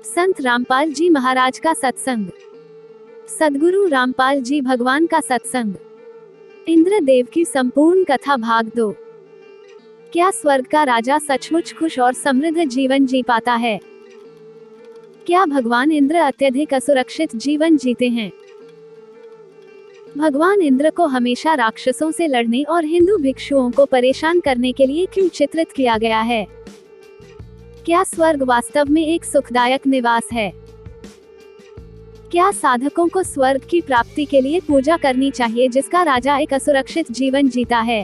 संत रामपाल जी महाराज का सत्संग। सद्गुरु रामपाल जी भगवान का सत्संग। इंद्रदेव की संपूर्ण कथा भाग 2। क्या स्वर्ग का राजा सचमुच खुश और समृद्ध जीवन जी पाता है? क्या भगवान इंद्र अत्यधिक असुरक्षित जीवन जीते हैं? भगवान इंद्र को हमेशा राक्षसों से लड़ने और हिंदू भिक्षुओं को परेशान करने के लिए क्यों चित्रित किया गया है? क्या स्वर्ग वास्तव में एक सुखदायक निवास है? क्या साधकों को स्वर्ग की प्राप्ति के लिए पूजा करनी चाहिए जिसका राजा एक असुरक्षित जीवन जीता है?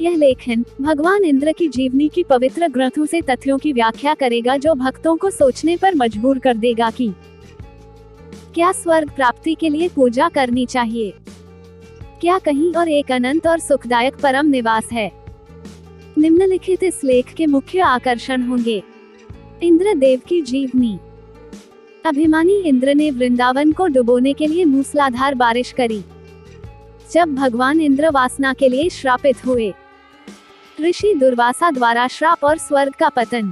यह लेखन भगवान इंद्र की जीवनी की पवित्र ग्रंथों से तथ्यों की व्याख्या करेगा जो भक्तों को सोचने पर मजबूर कर देगा कि क्या स्वर्ग प्राप्ति के लिए पूजा करनी चाहिए? क्या कहीं और एक अनंत और सुखदायक परम निवास है? निम्नलिखित इस लेख के मुख्य आकर्षण होंगे। इंद्रदेव की जीवनी। अभिमानी इंद्र ने वृंदावन को डुबोने के लिए मूसलाधार बारिश करी। जब भगवान इंद्र वासना के लिए श्रापित हुए। ऋषि दुर्वासा द्वारा श्राप और स्वर्ग का पतन।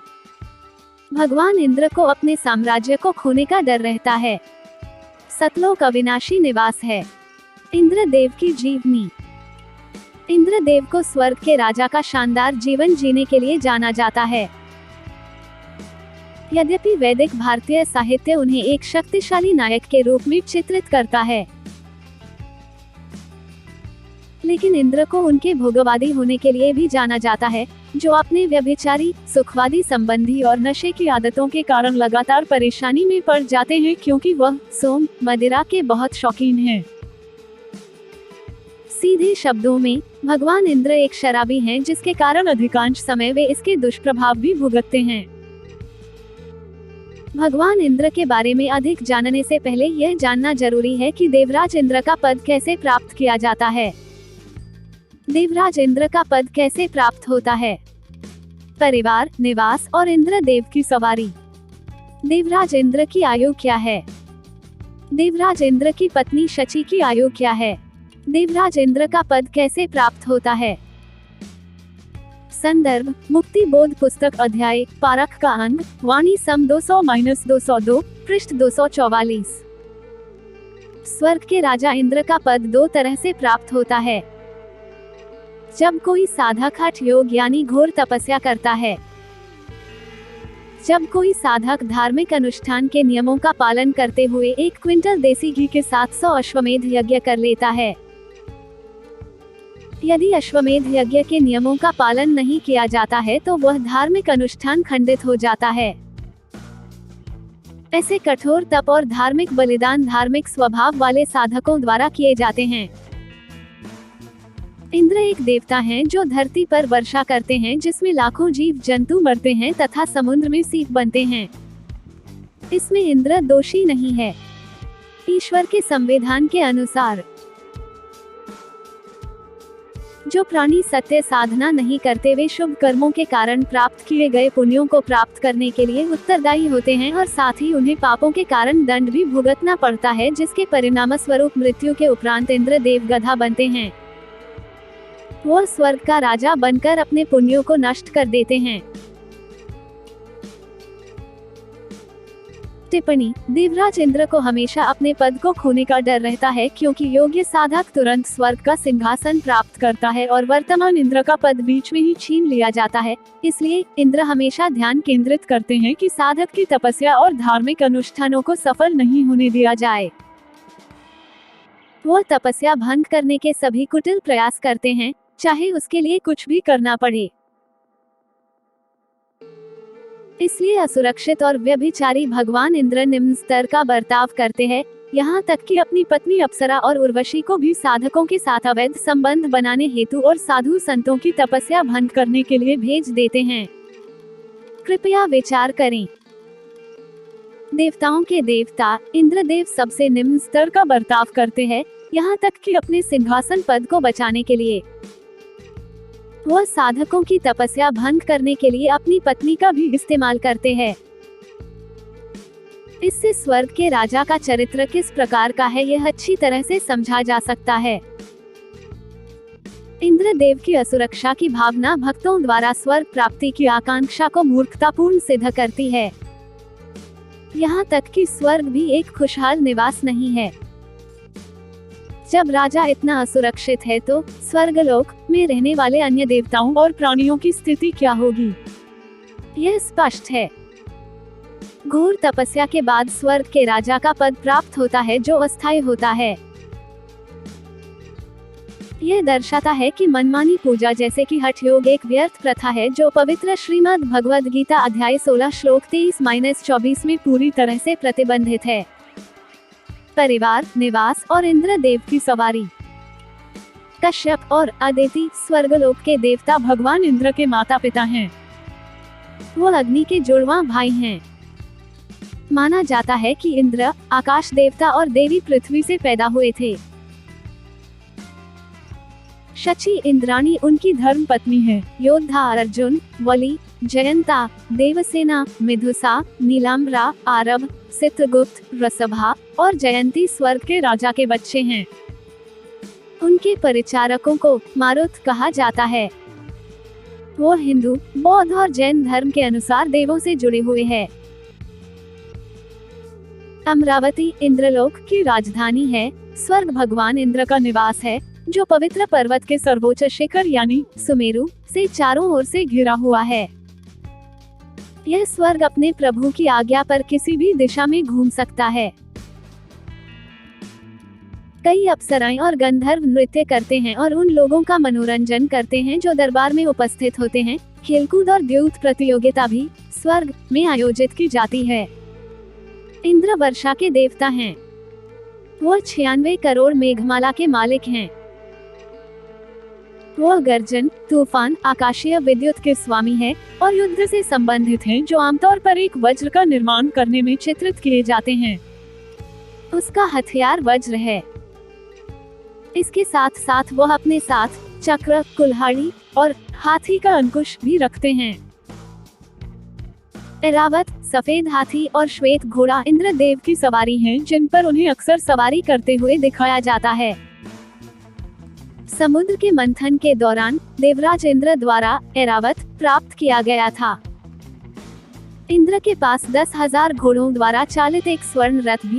भगवान इंद्र को अपने साम्राज्य को खोने का डर रहता है। सतलोक अविनाशी निवास है। इंद्रदेव की जीवनी। इंद्रदेव को स्वर्ग के राजा का शानदार जीवन जीने के लिए जाना जाता है। यद्यपि वैदिक भारतीय साहित्य उन्हें एक शक्तिशाली नायक के रूप में चित्रित करता है, लेकिन इंद्र को उनके भोगवादी होने के लिए भी जाना जाता है, जो अपने व्यभिचारी, सुखवादी संबंधी और नशे की आदतों के कारण लगातार परेशानी में पड़ जाते हैं क्योंकि वह सोम, मदिरा के बहुत शौकीन हैं। सीधे शब्दों में, भगवान इंद्र एक शराबी हैं जिसके कारण अधिकांश समय वे इसके दुष्प्रभाव भी भुगतते हैं। भगवान इंद्र के बारे में अधिक जानने से पहले यह जानना जरूरी है कि देवराज इंद्र का पद कैसे प्राप्त किया जाता है। देवराज इंद्र का पद कैसे प्राप्त होता है? परिवार, निवास और इंद्रदेव की सवारी। देवराज इंद्र की आयु क्या है? देवराज इंद्र की पत्नी शची की आयु क्या है? देवराज इंद्र का पद कैसे प्राप्त होता है? संदर्भ मुक्ति बोध पुस्तक अध्याय पारख का अंग वाणी सम 200-202 पृष्ठ 244। स्वर्ग के राजा इंद्र का पद दो तरह से प्राप्त होता है। जब कोई साधक हठ योग यानी घोर तपस्या करता है। जब कोई साधक धार्मिक अनुष्ठान के नियमों का पालन करते हुए 1 क्विंटल देसी घी के साथ 100 अश्वमेध यज्ञ कर लेता है। यदि अश्वमेध यज्ञ के नियमों का पालन नहीं किया जाता है तो वह धार्मिक अनुष्ठान खंडित हो जाता है। ऐसे कठोर तप और धार्मिक बलिदान धार्मिक स्वभाव वाले साधकों द्वारा किए जाते हैं। इंद्र एक देवता हैं जो धरती पर वर्षा करते हैं जिसमें लाखों जीव जंतु मरते हैं तथा समुद्र में सीप बनते हैं। इसमें इंद्र दोषी नहीं है। ईश्वर के संविधान के अनुसार जो प्राणी सत्य साधना नहीं करते वे शुभ कर्मों के कारण प्राप्त किए गए पुण्यों को प्राप्त करने के लिए उत्तरदायी होते हैं और साथ ही उन्हें पापों के कारण दंड भी भुगतना पड़ता है जिसके परिणाम स्वरूप मृत्यु के उपरांत इंद्रदेव गधा बनते हैं। वह स्वर्ग का राजा बनकर अपने पुण्यों को नष्ट कर देते हैं। टिप्पणी देवराज इंद्र को हमेशा अपने पद को खोने का डर रहता है क्योंकि योग्य साधक तुरंत स्वर्ग का सिंहासन प्राप्त करता है और वर्तमान इंद्र का पद बीच में ही छीन लिया जाता है। इसलिए इंद्र हमेशा ध्यान केंद्रित करते हैं कि साधक की तपस्या और धार्मिक अनुष्ठानों को सफल नहीं होने दिया जाए। वह तपस्या भंग करने के सभी कुटिल प्रयास करते हैं, चाहे उसके लिए कुछ भी करना पड़े। इसलिए असुरक्षित और व्यभिचारी भगवान इंद्र निम्न स्तर का बर्ताव करते हैं, यहाँ तक कि अपनी पत्नी अप्सरा और उर्वशी को भी साधकों के साथ अवैध संबंध बनाने हेतु और साधु संतों की तपस्या भंग करने के लिए भेज देते हैं। कृपया विचार करें। देवताओं के देवता इंद्रदेव सबसे निम्न स्तर का बर्ताव करते हैं, यहाँ तक कि अपने सिंहासन पद को बचाने के लिए वह साधकों की तपस्या भंग करने के लिए अपनी पत्नी का भी इस्तेमाल करते हैं। इससे स्वर्ग के राजा का चरित्र किस प्रकार का है यह अच्छी तरह से समझा जा सकता है। इंद्रदेव की असुरक्षा की भावना भक्तों द्वारा स्वर्ग प्राप्ति की आकांक्षा को मूर्खतापूर्ण सिद्ध करती है। यहाँ तक कि स्वर्ग भी एक खुशहाल निवास नहीं है। जब राजा इतना असुरक्षित है तो स्वर्गलोक में रहने वाले अन्य देवताओं और प्राणियों की स्थिति क्या होगी, यह स्पष्ट है। घोर तपस्या के बाद स्वर्ग के राजा का पद प्राप्त होता है जो अस्थायी होता है। यह दर्शाता है कि मनमानी पूजा जैसे कि हठ योग एक व्यर्थ प्रथा है जो पवित्र श्रीमद् भगवद गीता अध्याय 16 श्लोक 23-24 में पूरी तरह से प्रतिबंधित है। परिवार, निवास और इंद्रदेव की सवारी। कश्यप और अदिति स्वर्गलोक के देवता भगवान इंद्र के माता पिता हैं। वो अग्नि के जुड़वां भाई हैं। माना जाता है कि इंद्र आकाश देवता और देवी पृथ्वी से पैदा हुए थे। शची इंद्राणी उनकी धर्म पत्नी है। योद्धा अर्जुन, वली, जयंता, देवसेना, मिधुसा, नीलाम्बरा, आरव, चित्रगुप्त, रसभा और जयंती स्वर्ग के राजा के बच्चे हैं। उनके परिचारकों को मारुत कहा जाता है। वो हिंदू, बौद्ध और जैन धर्म के अनुसार देवों से जुड़े हुए हैं। अमरावती इंद्रलोक की राजधानी है। स्वर्ग भगवान इंद्र का निवास है जो पवित्र पर्वत के सर्वोच्च शिखर यानी सुमेरु से चारों ओर से घिरा हुआ है। यह स्वर्ग अपने प्रभु की आज्ञा पर किसी भी दिशा में घूम सकता है। कई अप्सराएं और गंधर्व नृत्य करते हैं और उन लोगों का मनोरंजन करते हैं जो दरबार में उपस्थित होते हैं। खेलकूद और द्यूत प्रतियोगिता भी स्वर्ग में आयोजित की जाती है। इंद्र वर्षा के देवता हैं। वो 96 करोड़ मेघमाला के मालिक हैं। वो गर्जन, तूफान, आकाशीय विद्युत के स्वामी हैं और युद्ध से संबंधित हैं जो आमतौर पर एक वज्र का निर्माण करने में चित्रित किए जाते हैं। उसका हथियार वज्र है। इसके साथ साथ वह अपने साथ चक्र, कुल्हाड़ी और हाथी का अंकुश भी रखते हैं। ऐरावत, सफेद हाथी और श्वेत घोड़ा इंद्रदेव की सवारी हैं जिन पर उन्हें अक्सर सवारी करते हुए दिखाया जाता है। समुद्र के मंथन के दौरान देवराज इंद्र द्वारा ऐरावत प्राप्त किया गया था। इंद्र के पास 10,000 घोड़ों द्वारा चालित एक स्वर्ण रथ भी